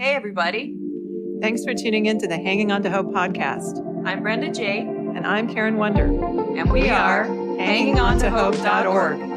Hey, everybody. Thanks for tuning in to the Hanging On to Hope podcast. I'm Brenda J. And I'm Karen Wonder. And we are HangingOnToHope.org.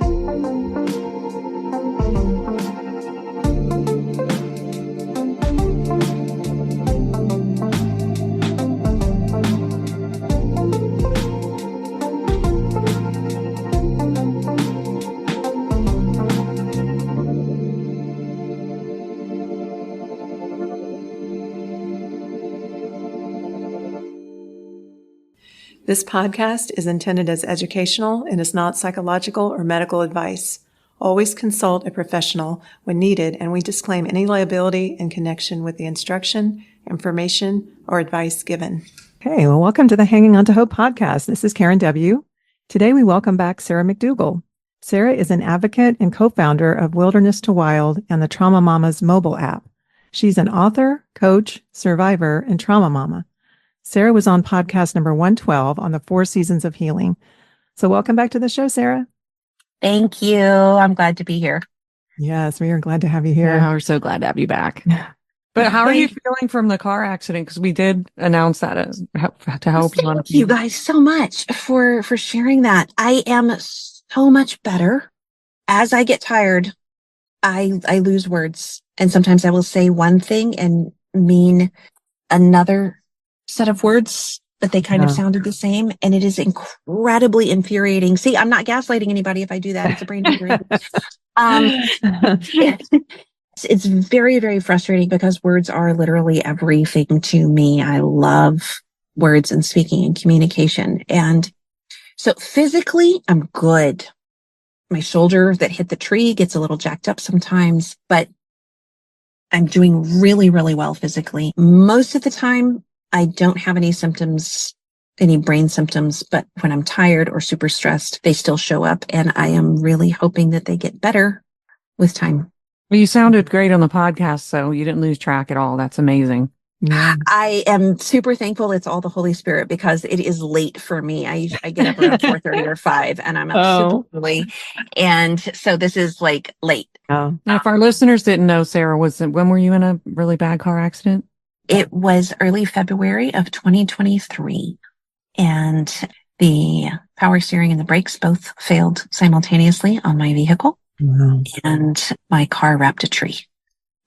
This podcast is intended as educational and is not psychological or medical advice. Always consult a professional when needed, and we disclaim any liability in connection with the instruction, information, or advice given. Okay, well, welcome to the Hanging On to Hope podcast. This is Karen W. Today, we welcome back Sarah Mcdugal. Sarah is an advocate and co-founder of Wilderness to Wild and the Trauma Mamas mobile app. She's an author, coach, survivor, and trauma mama. Sarah was on podcast number 112 on the 4 Seasons of Healing. So welcome back to the show, Sarah. Thank you. I'm glad to be here. Yes, we are glad to have you here. Yeah, we're so glad to have you back. But how are you feeling from the car accident? Because we did announce that to help you. Thank you guys so much for sharing that. I am so much better. As I get tired, I lose words. And sometimes I will say one thing and mean another set of words, but they kind of sounded the same. And it is incredibly infuriating. See, I'm not gaslighting anybody if I do that. It's a brain injury. It's very, very frustrating because words are literally everything to me. I love words and speaking and communication. And so physically, I'm good. My shoulder that hit the tree gets a little jacked up sometimes, but I'm doing really, really well physically. Most of the time, I don't have any symptoms, any brain symptoms, but when I'm tired or super stressed, they still show up. And I am really hoping that they get better with time. Well, you sounded great on the podcast, so you didn't lose track at all. That's amazing. Yeah. I am super thankful it's all the Holy Spirit because it is late for me. I get up around 4:30 or 5 and I'm up super early. And so this is like late. Oh. Now, if our listeners didn't know, Sarah, when were you in a really bad car accident? It was early February of 2023, and the power steering and the brakes both failed simultaneously on my vehicle, and my car wrapped a tree.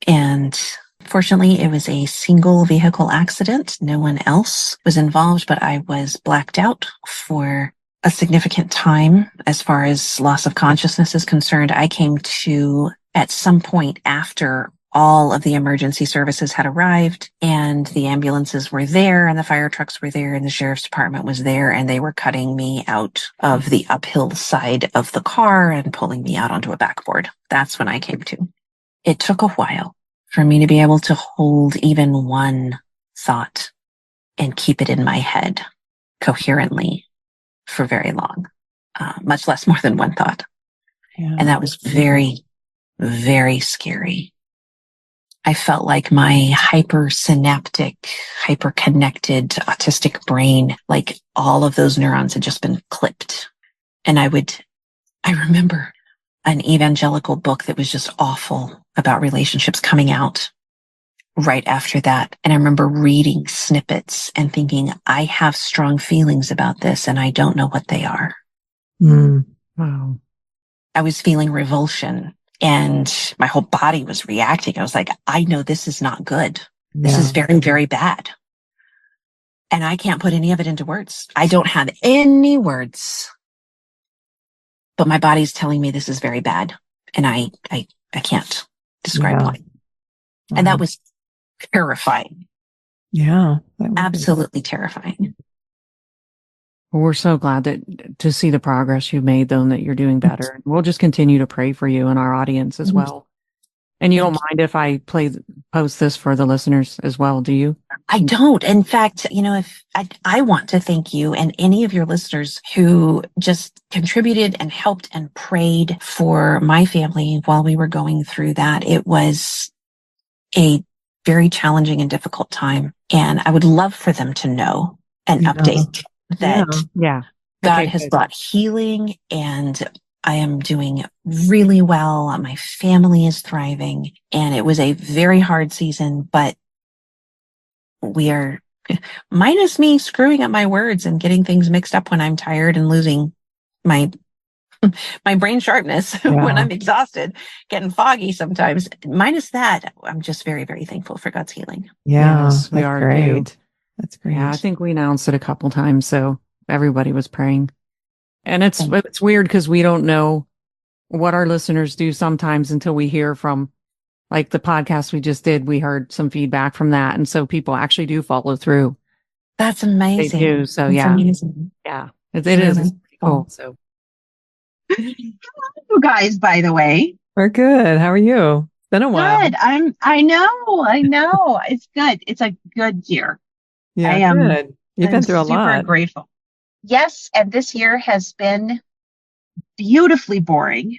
And fortunately, it was a single vehicle accident. No one else was involved, but I was blacked out for a significant time as far as loss of consciousness is concerned. I came to at some point after all of the emergency services had arrived and the ambulances were there and the fire trucks were there and the sheriff's department was there, and they were cutting me out of the uphill side of the car and pulling me out onto a backboard. That's when I came to. It took a while for me to be able to hold even one thought and keep it in my head coherently for very long, much less more than one thought. Yeah. And that was very, very scary. I felt like my hypersynaptic, hyperconnected autistic brain, like all of those neurons had just been clipped. And I remember an evangelical book that was just awful about relationships coming out right after that. And I remember reading snippets and thinking, I have strong feelings about this and I don't know what they are. Wow. I was feeling revulsion. And my whole body was reacting. I was like, I know this is not good. This is very, very bad. And I can't put any of it into words. I don't have any words, but my body's telling me this is very bad. And I can't describe why. And that was terrifying. Yeah. Absolutely terrifying. Well, we're so glad to see the progress you've made, though, and that you're doing better. We'll just continue to pray for you and our audience as well. And you don't mind if I post this for the listeners as well, do you? I don't. In fact, if I want to thank you and any of your listeners who just contributed and helped and prayed for my family while we were going through that. It was a very challenging and difficult time. And I would love for them to know an update that God has brought healing and I am doing really well. My family is thriving, and it was a very hard season, but we are, minus me screwing up my words and getting things mixed up when I'm tired and losing my brain sharpness when I'm exhausted, getting foggy sometimes. Minus that, I'm just very, very thankful for God's healing. Yeah, Yes, we that's are great. too. That's great. Yeah, I think we announced it a couple times, so everybody was praying. And it's weird because we don't know what our listeners do sometimes until we hear from, like the podcast we just did. We heard some feedback from that, and so people actually do follow through. That's They amazing. do. So That's yeah, amazing. yeah, it is. It's cool. So You guys, by the way. We're good. How are you? It's been a while. Good. I know. It's good. It's a good year. Yeah, I am good. You've been through a super lot. grateful. Yes, and this year has been beautifully boring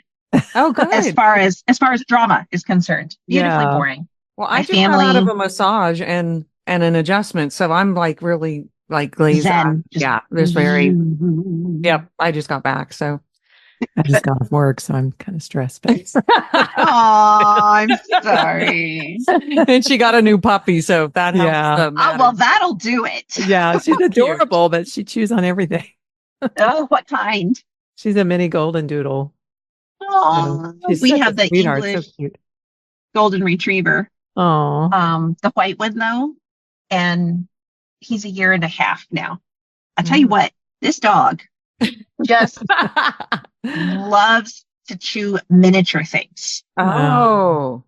oh, good. as far as drama is concerned. Beautifully Yeah. boring. Well, My I just got out of family- a massage and an adjustment, so I'm like really like glazed Zen. out. Yeah, there's very. Yep, I just got back, so. I just got off work, so I'm kind of stressed. But Oh, I'm sorry. And she got a new puppy, so that helps. Yeah. Oh, well, that'll do it. yeah, she's adorable, but she chews on everything. Oh, what kind? She's a mini golden doodle. Oh, She's we such have a the sweetheart, English so cute. golden retriever. Oh, The white one though, and he's a year and a half now. I tell you what, this dog just loves to chew miniature things. Oh,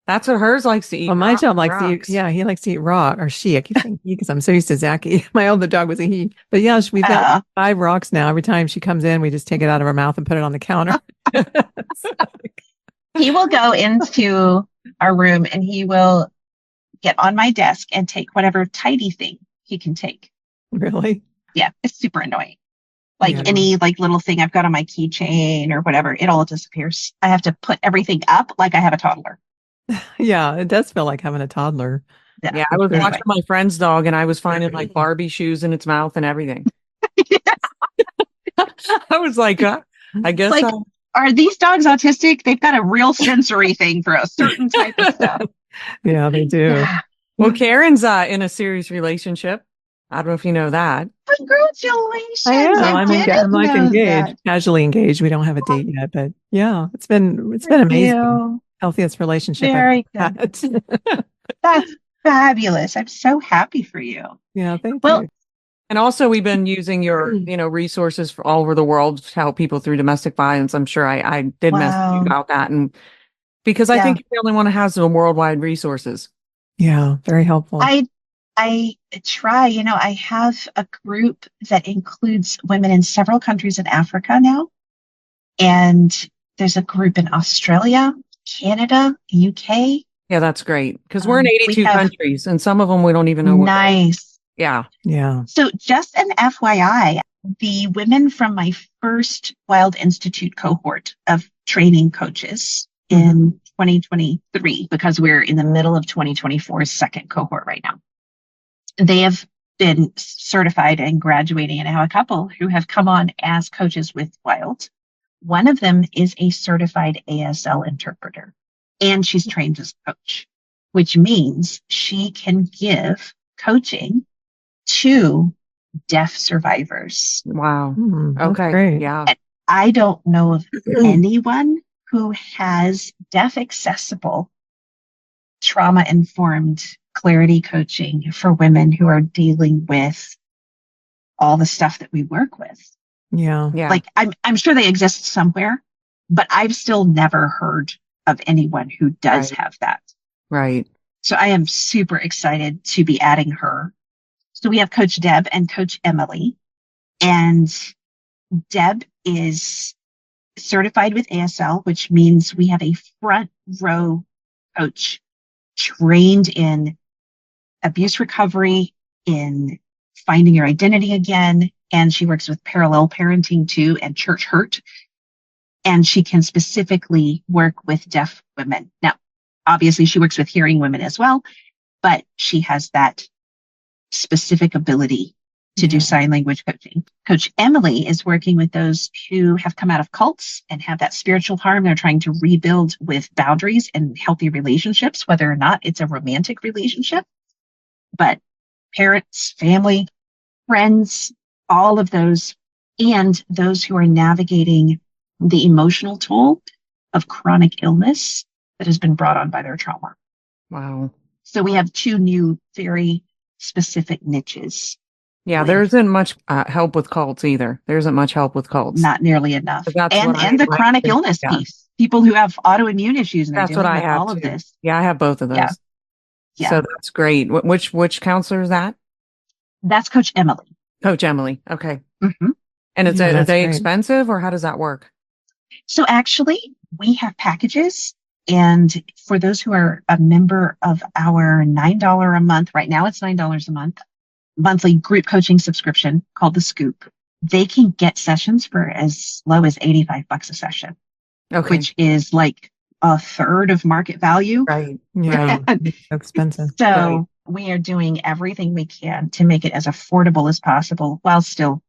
that's what hers likes to eat. well, my job likes to eat. rocks. Yeah, he likes to eat raw or she. I keep saying he because I'm so used to Zachy. My older dog was a he. But yeah, we've got 5 rocks now. Every time she comes in, we just take it out of her mouth and put it on the counter. He will go into our room and he will get on my desk and take whatever tidy thing he can take. Really? Yeah, it's super annoying. Like Yeah. any like little thing I've got on my keychain or whatever, it all disappears. I have to put everything up like I have a toddler. Yeah, it does feel like having a toddler. Yeah, I was Anyway. watching my friend's dog, and I was finding like Barbie shoes in its mouth and everything. I was like, I guess. Like, are these dogs autistic? They've got a real sensory thing for a certain type of stuff. Yeah, they do. Yeah. Well, Karen's in a serious relationship. I don't know if you know that. Congratulations! I am. I didn't I'm like know engaged, that. casually engaged. We don't have a date yet, but yeah, it's been amazing. You. Healthiest relationship Very I've good. had. That's fabulous. I'm so happy for you. Yeah, thank Well, you. And also, we've been using your, resources for all over the world to help people through domestic violence. I'm sure I did message Wow. you about that, and because I Yeah. think you're the only one that has some worldwide resources. Yeah, very helpful. I try, I have a group that includes women in several countries in Africa now. And there's a group in Australia, Canada, UK. Yeah, that's great because we're in We 82 have- countries, and some of them we don't even know. Nice. Yeah. Yeah. So just an FYI, the women from my first Wild Institute cohort of training coaches in 2023, because we're in the middle of 2024's second cohort right now, they have been certified and graduating, and I have a couple who have come on as coaches with Wild. One of them is a certified ASL interpreter, and she's trained as a coach, which means she can give coaching to deaf survivors. Wow. That's Okay. great. Yeah. I don't know of anyone who has deaf accessible, trauma informed clarity coaching for women who are dealing with all the stuff that we work with. Yeah. Yeah. Like I'm sure they exist somewhere, but I've still never heard of anyone who does Right. have that. Right. So I am super excited to be adding her. So we have Coach Deb and Coach Emily, and Deb is certified with ASL, which means we have a front row coach trained in abuse recovery, in finding your identity again. And she works with parallel parenting too and church hurt. And she can specifically work with deaf women. Now, obviously she works with hearing women as well, but she has that specific ability to do sign language coaching. Coach Emily is working with those who have come out of cults and have that spiritual harm. They're trying to rebuild with boundaries and healthy relationships, whether or not it's a romantic relationship, but parents, family, friends, all of those, and those who are navigating the emotional toll of chronic illness that has been brought on by their trauma. Wow. So we have two new, very specific niches. Yeah, there isn't much help with cults either. There isn't much help with cults. Not nearly enough. That's And the chronic illness piece. People who have autoimmune issues and they're dealing with all of this. Yeah, I have both of those. Yeah. So that's great. Which counselor is that? That's Coach Emily. Coach Emily. Okay. Mm-hmm. And are they great. expensive or how does that work? So actually, we have packages. And for those who are a member of our $9 a month, right now it's $9 a month, monthly group coaching subscription called The Scoop, they can get sessions for as low as $85 a session, which is like a third of market value. Right. Yeah. It's so expensive. So we are doing everything we can to make it as affordable as possible while still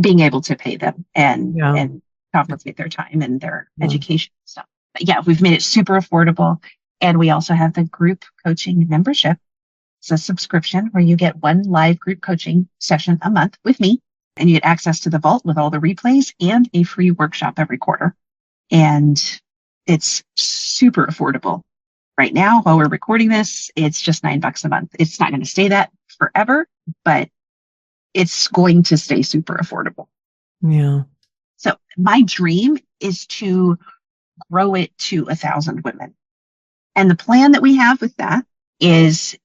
being able to pay them and compensate their time and their education stuff. But yeah, we've made it super affordable. And we also have the group coaching membership. It's a subscription where you get one live group coaching session a month with me, and you get access to the vault with all the replays and a free workshop every quarter. And it's super affordable. Right now, while we're recording this, it's just $9 a month. It's not going to stay that forever, but it's going to stay super affordable. Yeah. So my dream is to grow it to 1,000 women. And the plan that we have with that is,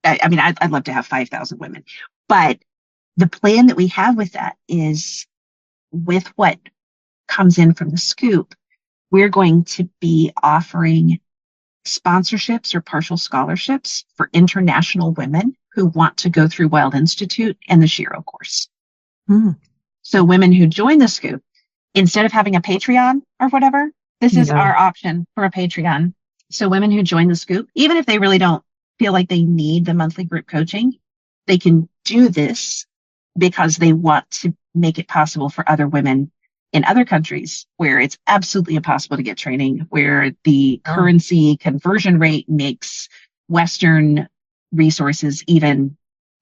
I'd love to have 5,000 women, but the plan that we have with that is with what comes in from the Scoop, we're going to be offering sponsorships or partial scholarships for international women who want to go through Wild Institute and the Shiro course. So women who join the Scoop, instead of having a Patreon or whatever, this is our option for a Patreon. So women who join the Scoop, even if they really don't feel like they need the monthly group coaching, they can do this because they want to make it possible for other women in other countries where it's absolutely impossible to get training, where the currency conversion rate makes Western resources, even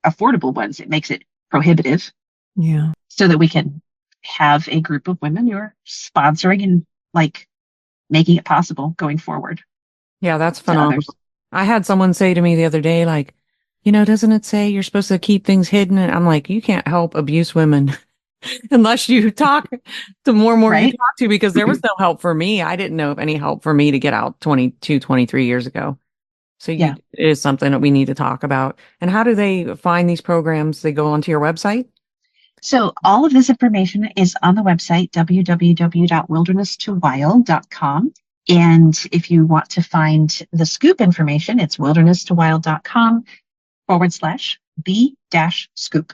affordable ones, it makes it prohibitive. Yeah. So that we can have a group of women who are sponsoring and making it possible going forward. Yeah, that's phenomenal. I had someone say to me the other day, doesn't it say you're supposed to keep things hidden? And I'm like, you can't help abuse women unless you talk to more and more you talk to, because there was no help for me. I didn't know of any help for me to get out 22, 23 years ago. So it is something that we need to talk about. And how do they find these programs? They go onto your website? So all of this information is on the website, www.wilderness2wild.com. And if you want to find the Scoop information, it's wilderness2wild.com/the-scoop.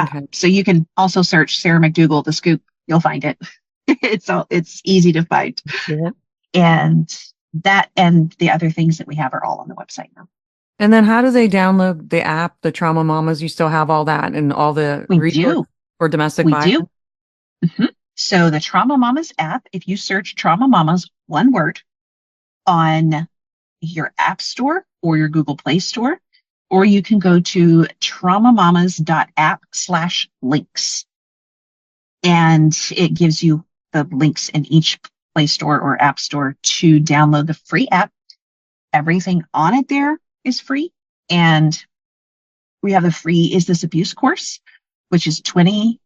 Okay. So you can also search Sarah Mcdugal, the Scoop. You'll find it. It's easy to find. Yeah. And that and the other things that we have are all on the website now. And then how do they download the app, the Trauma Mamas? You still have all that and all the resources for domestic violence? We do. So the Trauma Mamas app, if you search Trauma Mamas, one word, on your App Store or your Google Play Store, or you can go to traumamamas.app/links. And it gives you the links in each Play Store or App Store to download the free app. Everything on it there is free. And we have the free Is This Abuse course, which is 20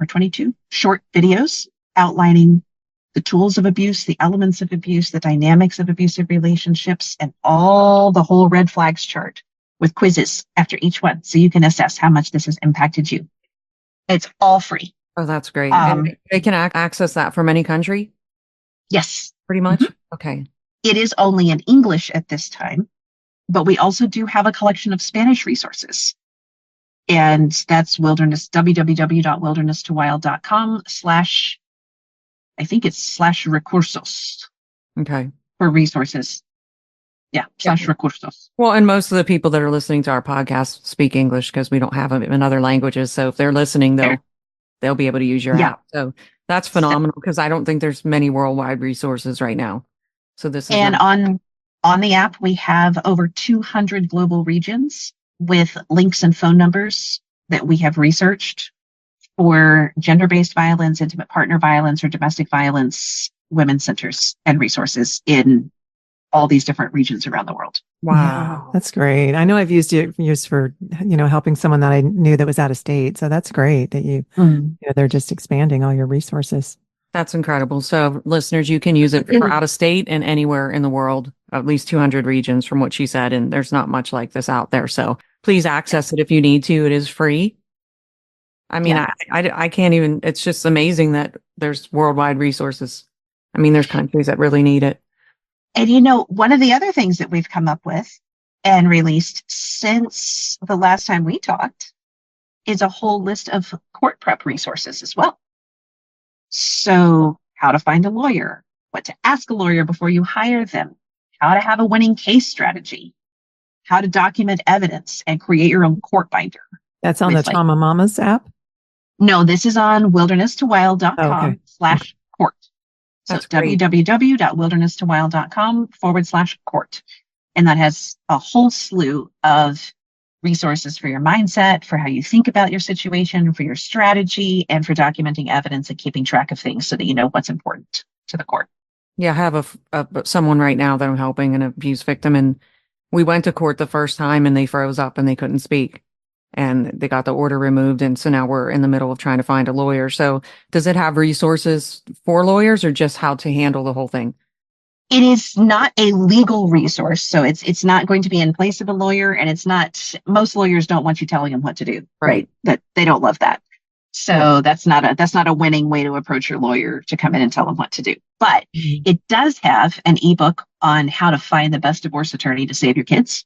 or 22 short videos outlining the tools of abuse, the elements of abuse, the dynamics of abusive relationships, and the whole red flags chart with quizzes after each one. So you can assess how much this has impacted you. It's all free. Oh, that's great. And they can access that from any country? Yes. Pretty much? Mm-hmm. Okay. It is only in English at this time, but we also do have a collection of Spanish resources. And that's www.wilderness2wild.com/ I think it's /recursos. Okay. For resources. Yeah, /recursos. Well, and most of the people that are listening to our podcast speak English because we don't have them in other languages. So if they're listening, they'll be able to use your app. So that's phenomenal because I don't think there's many worldwide resources right now. So this is and on the app, we have over 200 global regions with links and phone numbers that we have researched for gender-based violence, intimate partner violence, or domestic violence women's centers and resources in all these different regions around the world. Wow. Yeah, that's great. I know I've used for, helping someone that I knew that was out of state. So that's great that they're just expanding all your resources. That's incredible. So listeners, you can use it for out of state and anywhere in the world, at least 200 regions from what she said. And there's not much like this out there. So please access it if you need to. It is free. I mean, I can't even, it's just amazing that there's worldwide resources. I mean, there's countries that really need it. And one of the other things that we've come up with and released since the last time we talked is a whole list of court prep resources as well. So how to find a lawyer, what to ask a lawyer before you hire them, how to have a winning case strategy, how to document evidence and create your own court binder. That's on the Trauma Mamas app? No, this is on wilderness2wild.com/court. So www.wilderness2wild.com/court. And that has a whole slew of resources for your mindset, for how you think about your situation, for your strategy, and for documenting evidence and keeping track of things so that you know what's important to the court. Yeah, I have someone right now that I'm helping, an abuse victim, and we went to court the first time and they froze up and they couldn't speak. And they got the order removed. And so now we're in the middle of trying to find a lawyer. So does it have resources for lawyers or just how to handle the whole thing? It is not a legal resource. So it's not going to be in place of a lawyer. And it's not, most lawyers don't want you telling them what to do, right? That they don't love that. So that's not a winning way to approach your lawyer, to come in and tell them what to do. But it does have an ebook on how to find the best divorce attorney to save your kids,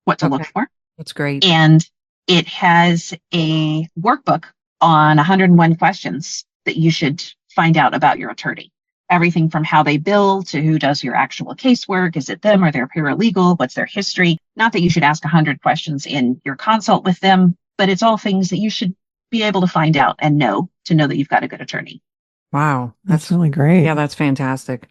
what to look for. That's great. And it has a workbook on 101 questions that you should find out about your attorney. Everything from how they bill to who does your actual casework. Is it them or their paralegal? What's their history? Not that you should ask 100 questions in your consult with them, but it's all things that you should be able to find out and know to know that you've got a good attorney. Wow. That's really great. Yeah, that's fantastic.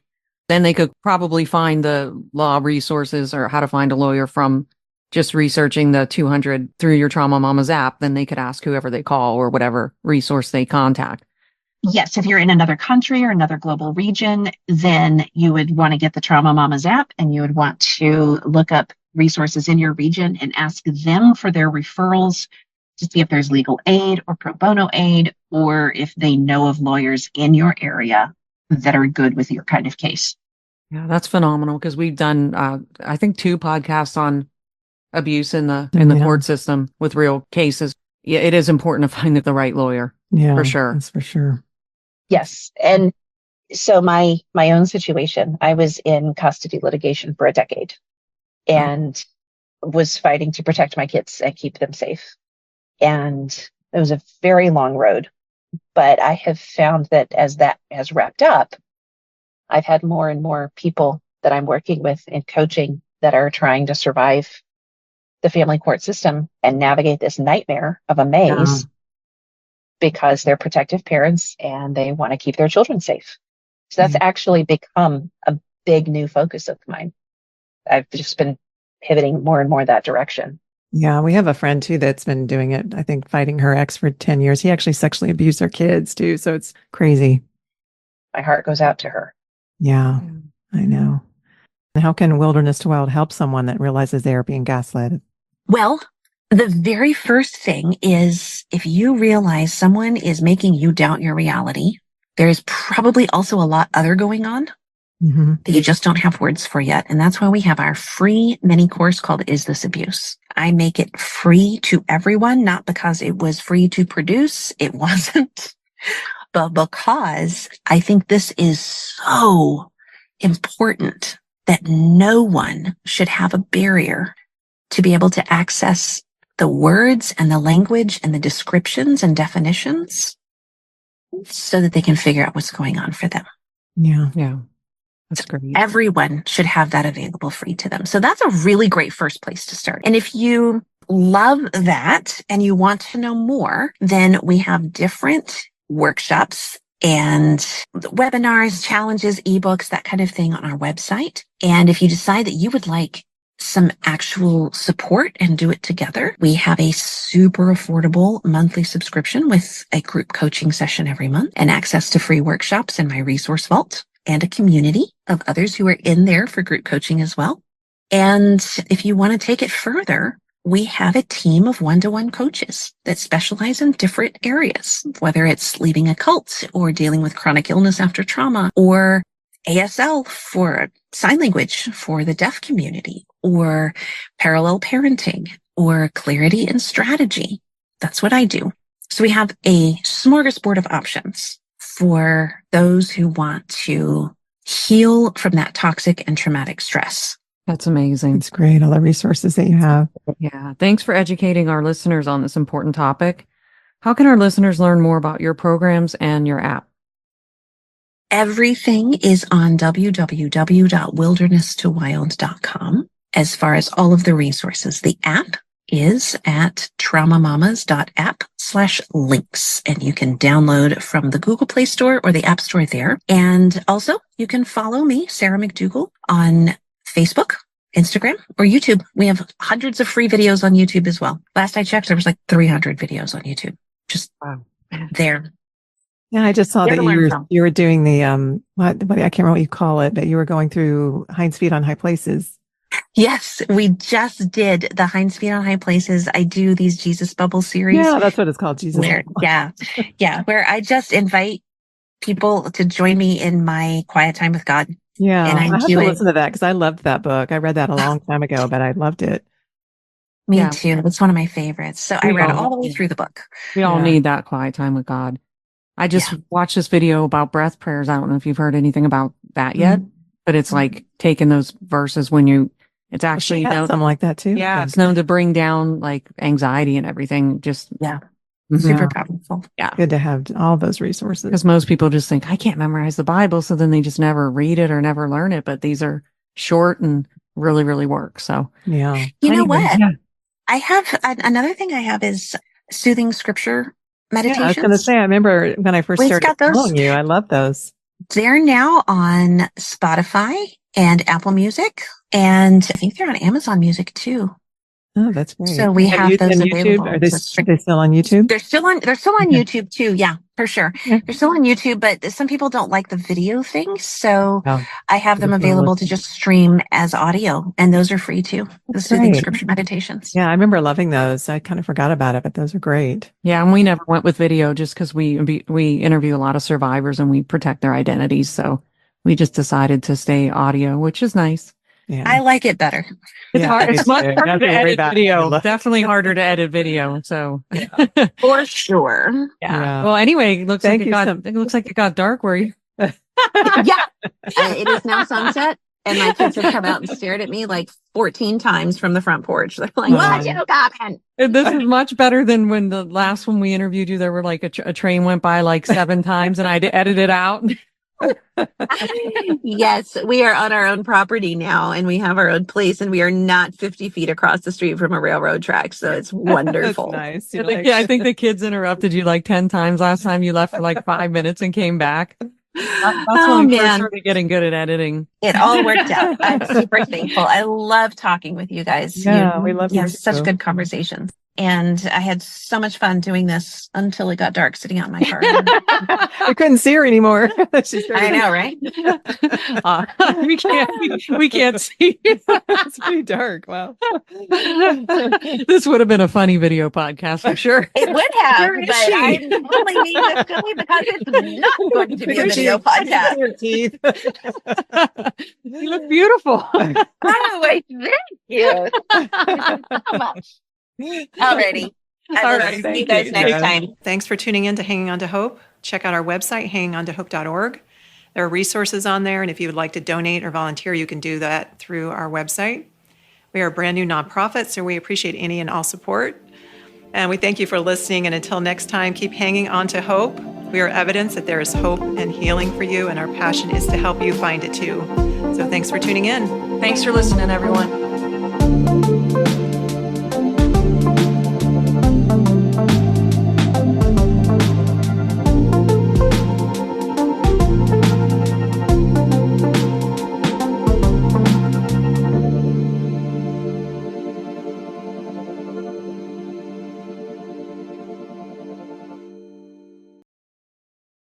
Then they could probably find the law resources or how to find a lawyer from just researching the 200 through your Trauma Mamas app. Then they could ask whoever they call or whatever resource they contact. Yes, if you're in another country or another global region, then you would want to get the Trauma Mamas app and you would want to look up resources in your region and ask them for their referrals to see if there's legal aid or pro bono aid, or if they know of lawyers in your area that are good with your kind of case. Yeah, that's phenomenal because we've done, I think, 2 podcasts on abuse in the court system with real cases. Yeah, it is important to find the right lawyer. Yeah, for sure. That's for sure. Yes. And so my own situation, I was in custody litigation for a decade and was fighting to protect my kids and keep them safe. And it was a very long road, but I have found that as that has wrapped up, I've had more and more people that I'm working with in coaching that are trying to survive the family court system and navigate this nightmare of a maze because they're protective parents and they want to keep their children safe. So that's actually become a big new focus of mine. I've just been pivoting more and more that direction. Yeah, we have a friend too that's been doing it, I think, fighting her ex for 10 years. He actually sexually abused her kids too. So it's crazy. My heart goes out to her. Yeah, I know. How can Wilderness to Wild help someone that realizes they are being gaslit? Well, the very first thing is if you realize someone is making you doubt your reality, there is probably also a lot other going on that you just don't have words for yet. And that's why we have our free mini course called Is This Abuse? I make it free to everyone, not because it was free to produce. It wasn't, but because I think this is so important that no one should have a barrier to be able to access the words and the language and the descriptions and definitions so that they can figure out what's going on for them. Yeah. Yeah. That's great. Everyone should have that available free to them. So that's a really great first place to start. And if you love that and you want to know more, then we have different workshops and webinars, challenges, ebooks, that kind of thing on our website. And if you decide that you would like some actual support and do it together, we have a super affordable monthly subscription with a group coaching session every month and access to free workshops in my resource vault and a community of others who are in there for group coaching as well. And if you want to take it further, we have a team of one-to-one coaches that specialize in different areas, whether it's leaving a cult or dealing with chronic illness after trauma, or ASL for sign language for the deaf community, or parallel parenting, or clarity and strategy. That's what I do. So we have a smorgasbord of options for those who want to heal from that toxic and traumatic stress. That's amazing. It's great, all the resources that you have. Yeah. Thanks for educating our listeners on this important topic. How can our listeners learn more about your programs and your app? Everything is on www.wilderness2wild.com. As far as all of the resources, the app is at traumamamas.app/links, and you can download from the Google Play Store or the App Store there. And also you can follow me, Sarah Mcdugal, on Facebook, Instagram, or YouTube. We have hundreds of free videos on YouTube as well. Last I checked, there was like 300 videos on YouTube. Just there. Yeah, I just saw There that to learn from. you were doing the what I can't remember what you call it, but you were going through Hind's Feet on High Places. Yes, we just did the Hind's Feet on High Places. I do these Jesus Bubble series. Yeah, that's what it's called, Jesus. Where, yeah, where I just invite people to join me in my quiet time with God. Yeah, and I have do to it. listen to that because I loved that book. I read that a long time ago, but I loved it. Me Yeah. too. It's one of my favorites. So I read all the way through the book. We all Yeah. need that quiet time with God. I just watched this video about breath prayers. I don't know if you've heard anything about that yet, but it's like taking those verses when it's actually something like that too. Yeah, it's known to bring down like anxiety and everything. Just Super powerful. Yeah. Good to have all those resources. Because most people just think, I can't memorize the Bible. So then they just never read it or never learn it. But these are short and really, really work. So, yeah. You know what? Yeah. I have another thing I have is soothing scripture meditations. Yeah, I was going to say, I remember when I first started following you, I love those. They're now on Spotify and Apple Music. And I think they're on Amazon Music too. Oh, that's great. So we have those available. Are they still on YouTube? They're still on YouTube too. Yeah, for sure. Yeah. They're still on YouTube, but some people don't like the video thing. So I have them available to just stream as audio, and those are free too. The soothing scripture meditations. Yeah, I remember loving those. I kind of forgot about it, but those are great. Yeah, and we never went with video just because we interview a lot of survivors and we protect their identities. So we just decided to stay audio, which is nice. Yeah. I like it better. It's hard. It's much harder to edit video. Definitely harder to edit video. So for sure. Yeah. Well, anyway, it looks like it got dark where you. It is now sunset, and my kids have come out and stared at me like 14 times from the front porch. They're like, "What you coming?" This is much better than when the last one we interviewed you. There were like a train went by like 7 times, and I had to edit it out. Yes, we are on our own property now, and we have our own place, and we are not 50 feet across the street from a railroad track, so it's wonderful. Nice. I think the kids interrupted you like 10 times last time. You left for like 5 minutes and came back. That's when I first started getting good at editing. It all worked out. I'm super thankful. I love talking with you guys. Yeah, we love you. Such good conversations. And I had so much fun doing this until it got dark sitting out in my car. We couldn't see her anymore. I know, right? We can't see. It's pretty dark. Wow. This would have been a funny video podcast for sure. It would have, but I'm only being this silly because it's not going to be a video podcast. You look beautiful. Oh, wait, thank you. So much. Alrighty. All right. See you guys next time. Thanks for tuning in to Hanging On to Hope. Check out our website, hangingontohope.org. There are resources on there, and if you would like to donate or volunteer, you can do that through our website. We are a brand new nonprofit, so we appreciate any and all support. And we thank you for listening, and until next time, keep hanging on to hope. We are evidence that there is hope and healing for you, and our passion is to help you find it too. So thanks for tuning in. Thanks for listening, everyone.